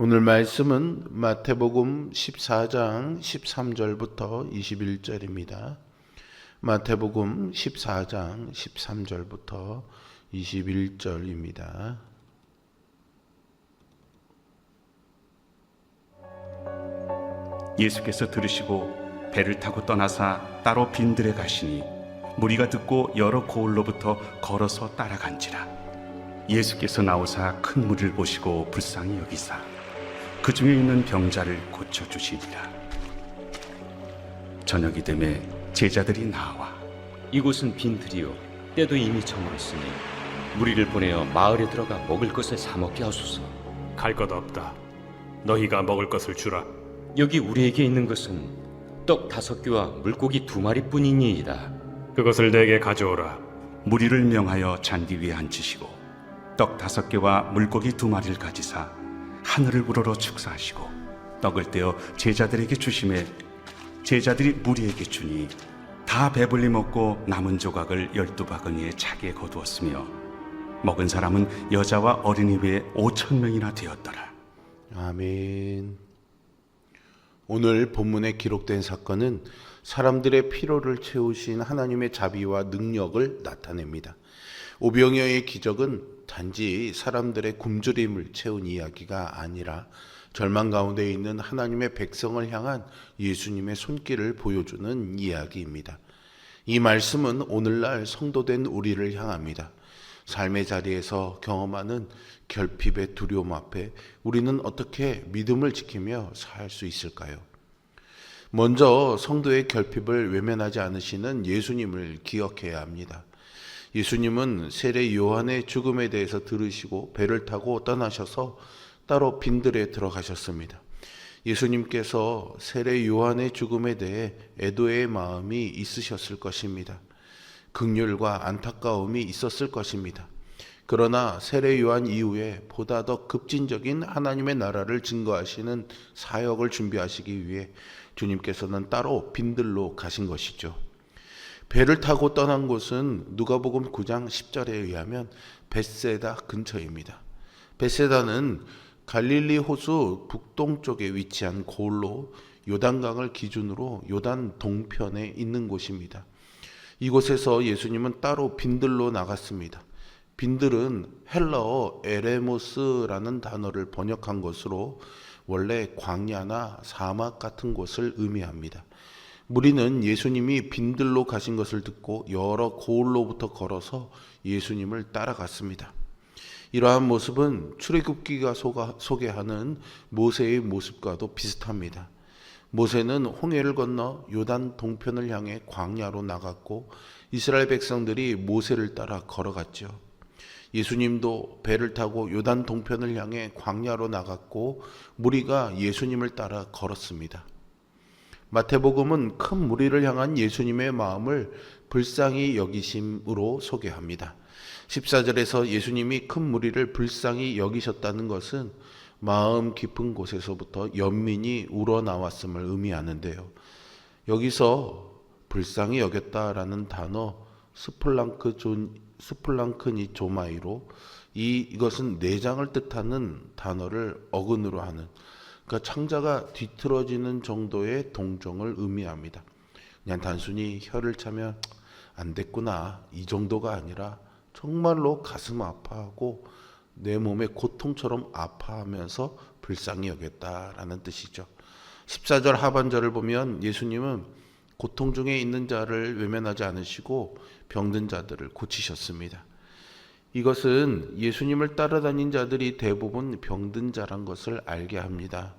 오늘 말씀은 마태복음 14장 13절부터 21절입니다. 마태복음 14장 13절부터 21절입니다. 예수께서 들으시고 배를 타고 떠나사 따로 빈들에 가시니 무리가 듣고 여러 고을로부터 걸어서 따라간지라. 예수께서 나오사 큰 무리를 보시고 불쌍히 여기사 그 중에 있는 병자를 고쳐주시니라. 저녁이 되매 제자들이 나와 이곳은 빈들이요 때도 이미 저물었으니 무리를 보내어 마을에 들어가 먹을 것을 사 먹게 하소서. 갈 것 없다. 너희가 먹을 것을 주라. 여기 우리에게 있는 것은 떡 5개와 물고기 2마리뿐이니이다. 그것을 내게 가져오라. 무리를 명하여 잔디 위에 앉히시고 떡 5개와 물고기 2마리를 가지사 하늘을 우러러 축사하시고 떡을 떼어 제자들에게 주시매 제자들이 무리에게 주니 다 배불리 먹고 남은 조각을 12바구니에 차게 거두었으며 먹은 사람은 여자와 어린이 외에 5,000명이나 되었더라. 아멘. 오늘 본문에 기록된 사건은 사람들의 피로를 채우신 하나님의 자비와 능력을 나타냅니다. 오병이어의 기적은 단지 사람들의 굶주림을 채운 이야기가 아니라 절망 가운데 있는 하나님의 백성을 향한 예수님의 손길을 보여주는 이야기입니다. 이 말씀은 오늘날 성도된 우리를 향합니다. 삶의 자리에서 경험하는 결핍의 두려움 앞에 우리는 어떻게 믿음을 지키며 살 수 있을까요? 먼저 성도의 결핍을 외면하지 않으시는 예수님을 기억해야 합니다. 예수님은 세례 요한의 죽음에 대해서 들으시고 배를 타고 떠나셔서 따로 빈들에 들어가셨습니다. 예수님께서 세례 요한의 죽음에 대해 애도의 마음이 있으셨을 것입니다. 긍휼과 안타까움이 있었을 것입니다. 그러나 세례 요한 이후에 보다 더 급진적인 하나님의 나라를 증거하시는 사역을 준비하시기 위해 주님께서는 따로 빈들로 가신 것이죠. 배를 타고 떠난 곳은 누가복음 9장 10절에 의하면 벳세다 근처입니다. 벳세다는 갈릴리 호수 북동쪽에 위치한 고을로 요단강을 기준으로 요단 동편에 있는 곳입니다. 이곳에서 예수님은 따로 빈들로 나갔습니다. 빈들은 헬라어 에레모스라는 단어를 번역한 것으로 원래 광야나 사막 같은 곳을 의미합니다. 무리는 예수님이 빈들로 가신 것을 듣고 여러 고을로부터 걸어서 예수님을 따라갔습니다. 이러한 모습은 출애굽기가 소개하는 모세의 모습과도 비슷합니다. 모세는 홍해를 건너 요단 동편을 향해 광야로 나갔고 이스라엘 백성들이 모세를 따라 걸어갔죠. 예수님도 배를 타고 요단 동편을 향해 광야로 나갔고 무리가 예수님을 따라 걸었습니다. 마태복음은 큰 무리를 향한 예수님의 마음을 불쌍히 여기심으로 소개합니다. 14절에서 예수님이 큰 무리를 불쌍히 여기셨다는 것은 마음 깊은 곳에서부터 연민이 우러나왔음을 의미하는데요. 여기서 불쌍히 여겼다라는 단어 스플랑크니조마이로 이것은 내장을 뜻하는 단어를 어근으로 하는, 그러니까 창자가 뒤틀어지는 정도의 동정을 의미합니다. 그냥 단순히 혀를 차면 안 됐구나 이 정도가 아니라 정말로 가슴 아파하고 내 몸의 고통처럼 아파하면서 불쌍히 여겼다라는 뜻이죠. 14절 하반절을 보면 예수님은 고통 중에 있는 자를 외면하지 않으시고 병든 자들을 고치셨습니다. 이것은 예수님을 따라다닌 자들이 대부분 병든 자란 것을 알게 합니다.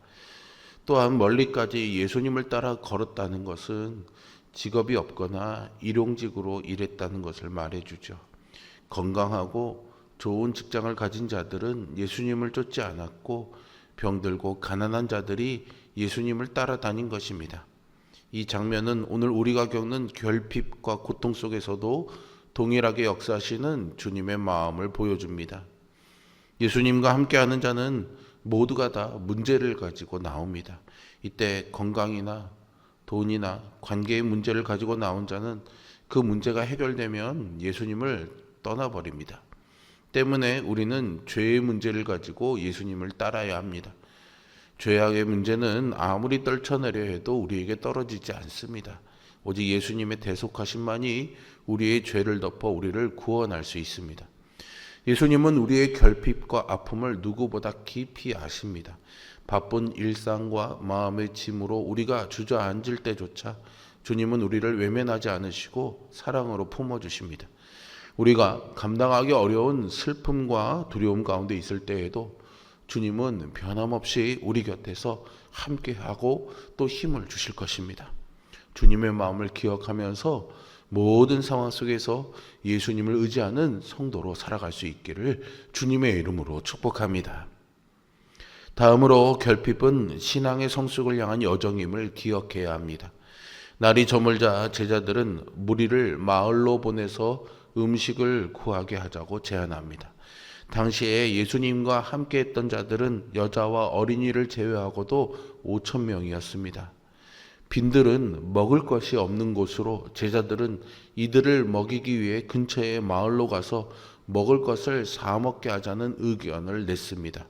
또한 멀리까지 예수님을 따라 걸었다는 것은 직업이 없거나 일용직으로 일했다는 것을 말해주죠. 건강하고 좋은 직장을 가진 자들은 예수님을 쫓지 않았고 병들고 가난한 자들이 예수님을 따라다닌 것입니다. 이 장면은 오늘 우리가 겪는 결핍과 고통 속에서도 동일하게 역사하시는 주님의 마음을 보여줍니다. 예수님과 함께하는 자는 모두가 다 문제를 가지고 나옵니다. 이때 건강이나 돈이나 관계의 문제를 가지고 나온 자는 그 문제가 해결되면 예수님을 떠나버립니다. 때문에 우리는 죄의 문제를 가지고 예수님을 따라야 합니다. 죄악의 문제는 아무리 떨쳐내려 해도 우리에게 떨어지지 않습니다. 오직 예수님의 대속하심만이 우리의 죄를 덮어 우리를 구원할 수 있습니다. 예수님은 우리의 결핍과 아픔을 누구보다 깊이 아십니다. 바쁜 일상과 마음의 짐으로 우리가 주저앉을 때조차 주님은 우리를 외면하지 않으시고 사랑으로 품어주십니다. 우리가 감당하기 어려운 슬픔과 두려움 가운데 있을 때에도 주님은 변함없이 우리 곁에서 함께하고 또 힘을 주실 것입니다. 주님의 마음을 기억하면서 모든 상황 속에서 예수님을 의지하는 성도로 살아갈 수 있기를 주님의 이름으로 축복합니다. 다음으로 결핍은 신앙의 성숙을 향한 여정임을 기억해야 합니다. 날이 저물자 제자들은 무리를 마을로 보내서 음식을 구하게 하자고 제안합니다. 당시에 예수님과 함께했던 자들은 여자와 어린이를 제외하고도 5,000명이었습니다. 빈들은 먹을 것이 없는 곳으로 제자들은 이들을 먹이기 위해 근처의 마을로 가서 먹을 것을 사 먹게 하자는 의견을 냈습니다.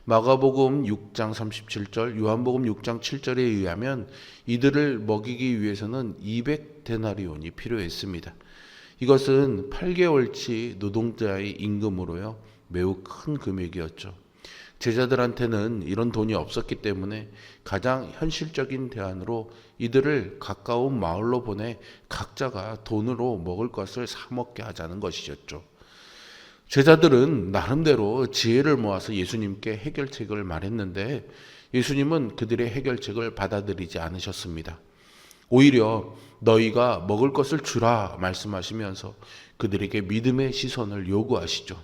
마가복음 6장 37절, 요한복음 6장 7절에 의하면 이들을 먹이기 위해서는 200데나리온이 필요했습니다. 이것은 8개월치 노동자의 임금으로요, 매우 큰 금액이었죠. 제자들한테는 이런 돈이 없었기 때문에 가장 현실적인 대안으로 이들을 가까운 마을로 보내 각자가 돈으로 먹을 것을 사 먹게 하자는 것이었죠. 제자들은 나름대로 지혜를 모아서 예수님께 해결책을 말했는데 예수님은 그들의 해결책을 받아들이지 않으셨습니다. 오히려 너희가 먹을 것을 주라 말씀하시면서 그들에게 믿음의 시선을 요구하시죠.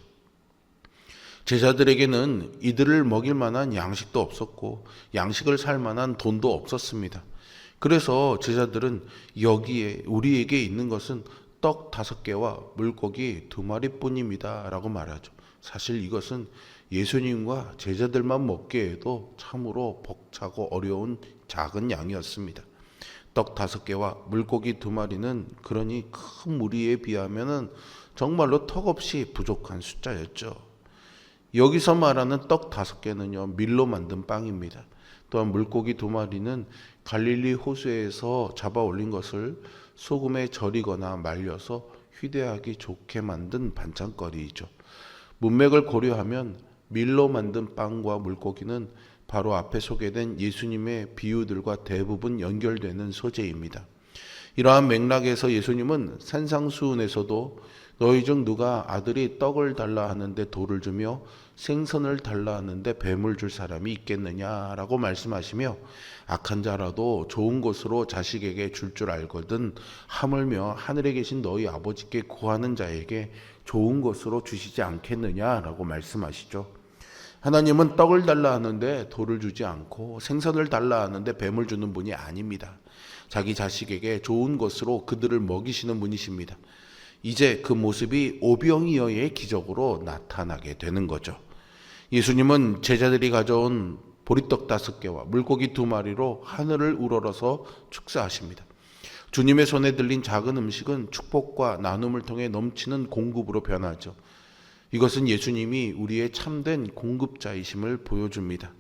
제자들에게는 이들을 먹일 만한 양식도 없었고 양식을 살 만한 돈도 없었습니다. 그래서 제자들은 여기에 우리에게 있는 것은 떡 5개와 물고기 2마리뿐입니다 라고 말하죠. 사실 이것은 예수님과 제자들만 먹기에도 참으로 벅차고 어려운 작은 양이었습니다. 떡 5개와 물고기 2마리는 그러니 큰 무리에 비하면 정말로 턱없이 부족한 숫자였죠. 여기서 말하는 떡 5개는요, 밀로 만든 빵입니다. 또한 물고기 2마리는 갈릴리 호수에서 잡아 올린 것을 소금에 절이거나 말려서 휴대하기 좋게 만든 반찬거리이죠. 문맥을 고려하면 밀로 만든 빵과 물고기는 바로 앞에 소개된 예수님의 비유들과 대부분 연결되는 소재입니다. 이러한 맥락에서 예수님은 산상수훈에서도 너희 중 누가 아들이 떡을 달라 하는데 돌을 주며 생선을 달라 하는데 뱀을 줄 사람이 있겠느냐라고 말씀하시며 악한 자라도 좋은 것으로 자식에게 줄 알거든 하물며 하늘에 계신 너희 아버지께 구하는 자에게 좋은 것으로 주시지 않겠느냐라고 말씀하시죠. 하나님은 떡을 달라 하는데 돌을 주지 않고 생선을 달라 하는데 뱀을 주는 분이 아닙니다. 자기 자식에게 좋은 것으로 그들을 먹이시는 분이십니다. 이제 그 모습이 오병이어의 기적으로 나타나게 되는 거죠. 예수님은 제자들이 가져온 보리떡 5개와 물고기 2마리로 하늘을 우러러서 축사하십니다. 주님의 손에 들린 작은 음식은 축복과 나눔을 통해 넘치는 공급으로 변하죠. 이것은 예수님이 우리의 참된 공급자이심을 보여줍니다.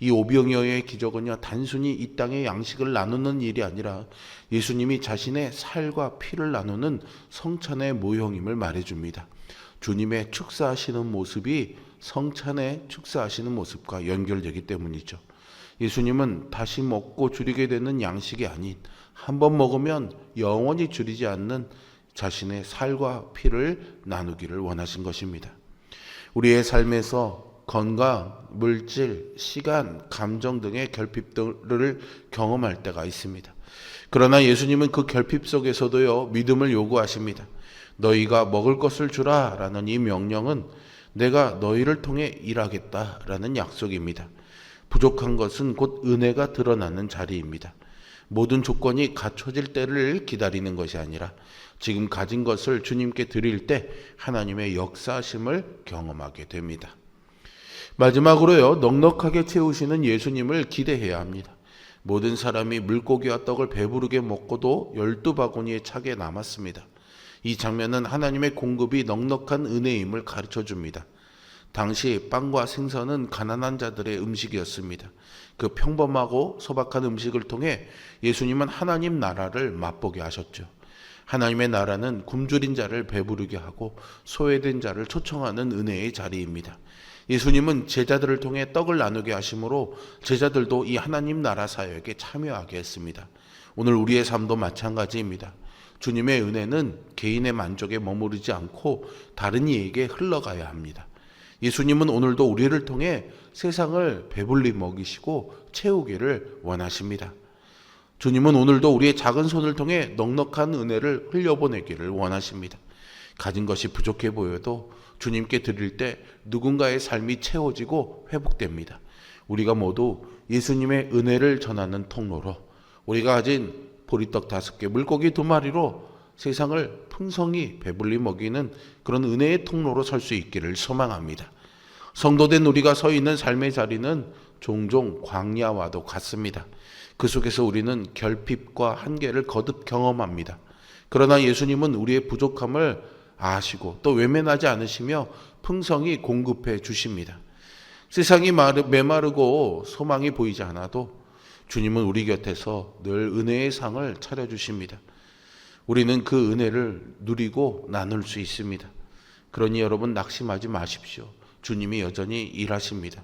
이 오병이어의 기적은요, 단순히 이 땅의 양식을 나누는 일이 아니라 예수님이 자신의 살과 피를 나누는 성찬의 모형임을 말해줍니다. 주님의 축사하시는 모습이 성찬의 축사하시는 모습과 연결되기 때문이죠. 예수님은 다시 먹고 줄이게 되는 양식이 아닌 한 번 먹으면 영원히 줄이지 않는 자신의 살과 피를 나누기를 원하신 것입니다. 우리의 삶에서 건강, 물질, 시간, 감정 등의 결핍들을 경험할 때가 있습니다. 그러나 예수님은 그 결핍 속에서도요, 믿음을 요구하십니다. 너희가 먹을 것을 주라 라는 이 명령은 내가 너희를 통해 일하겠다라는 약속입니다. 부족한 것은 곧 은혜가 드러나는 자리입니다. 모든 조건이 갖춰질 때를 기다리는 것이 아니라 지금 가진 것을 주님께 드릴 때 하나님의 역사하심을 경험하게 됩니다. 마지막으로요, 넉넉하게 채우시는 예수님을 기대해야 합니다. 모든 사람이 물고기와 떡을 배부르게 먹고도 12바구니에 차게 남았습니다. 이 장면은 하나님의 공급이 넉넉한 은혜임을 가르쳐 줍니다. 당시 빵과 생선은 가난한 자들의 음식이었습니다. 그 평범하고 소박한 음식을 통해 예수님은 하나님 나라를 맛보게 하셨죠. 하나님의 나라는 굶주린 자를 배부르게 하고 소외된 자를 초청하는 은혜의 자리입니다. 예수님은 제자들을 통해 떡을 나누게 하심으로 제자들도 이 하나님 나라 사역에 참여하게 했습니다. 오늘 우리의 삶도 마찬가지입니다. 주님의 은혜는 개인의 만족에 머무르지 않고 다른 이에게 흘러가야 합니다. 예수님은 오늘도 우리를 통해 세상을 배불리 먹이시고 채우기를 원하십니다. 주님은 오늘도 우리의 작은 손을 통해 넉넉한 은혜를 흘려보내기를 원하십니다. 가진 것이 부족해 보여도 주님께 드릴 때 누군가의 삶이 채워지고 회복됩니다. 우리가 모두 예수님의 은혜를 전하는 통로로 우리가 가진 보리떡 5개, 물고기 2마리로 세상을 풍성히 배불리 먹이는 그런 은혜의 통로로 설 수 있기를 소망합니다. 성도된 우리가 서 있는 삶의 자리는 종종 광야와도 같습니다. 그 속에서 우리는 결핍과 한계를 거듭 경험합니다. 그러나 예수님은 우리의 부족함을 아시고 또 외면하지 않으시며 풍성히 공급해 주십니다. 세상이 메마르고 소망이 보이지 않아도 주님은 우리 곁에서 늘 은혜의 상을 차려주십니다. 우리는 그 은혜를 누리고 나눌 수 있습니다. 그러니 여러분 낙심하지 마십시오. 주님이 여전히 일하십니다.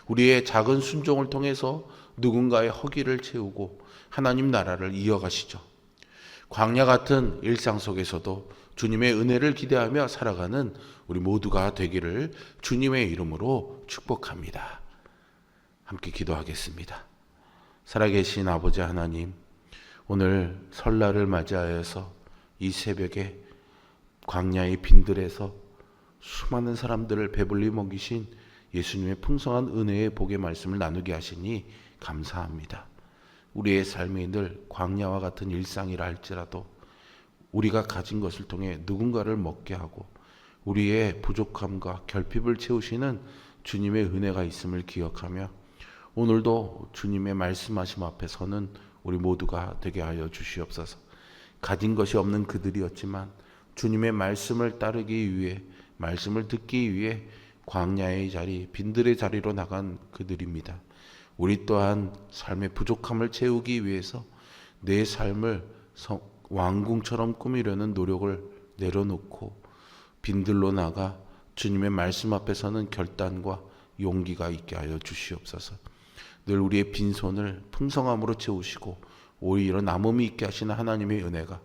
우리의 작은 순종을 통해서 누군가의 허기를 채우고 하나님 나라를 이어가시죠. 광야 같은 일상 속에서도 주님의 은혜를 기대하며 살아가는 우리 모두가 되기를 주님의 이름으로 축복합니다. 함께 기도하겠습니다. 살아계신 아버지 하나님, 오늘 설날을 맞이하여서 이 새벽에 광야의 빈들에서 수많은 사람들을 배불리 먹이신 예수님의 풍성한 은혜의 복의 말씀을 나누게 하시니 감사합니다. 우리의 삶이 늘 광야와 같은 일상이라 할지라도 우리가 가진 것을 통해 누군가를 먹게 하고 우리의 부족함과 결핍을 채우시는 주님의 은혜가 있음을 기억하며 오늘도 주님의 말씀하심 앞에 서는 우리 모두가 되게 하여 주시옵소서. 가진 것이 없는 그들이었지만 주님의 말씀을 따르기 위해, 말씀을 듣기 위해 광야의 자리, 빈들의 자리로 나간 그들입니다. 우리 또한 삶의 부족함을 채우기 위해서 내 삶을 왕궁처럼 꾸미려는 노력을 내려놓고 빈들로 나가 주님의 말씀 앞에 서는 결단과 용기가 있게 하여 주시옵소서. 늘 우리의 빈손을 풍성함으로 채우시고 오히려 남음이 있게 하시는 하나님의 은혜가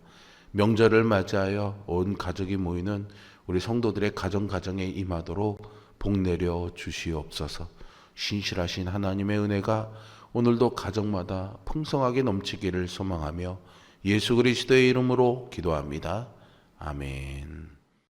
명절을 맞이하여 온 가족이 모이는 우리 성도들의 가정에 임하도록 복 내려 주시옵소서. 신실하신 하나님의 은혜가 오늘도 가정마다 풍성하게 넘치기를 소망하며 예수 그리스도의 이름으로 기도합니다. 아멘.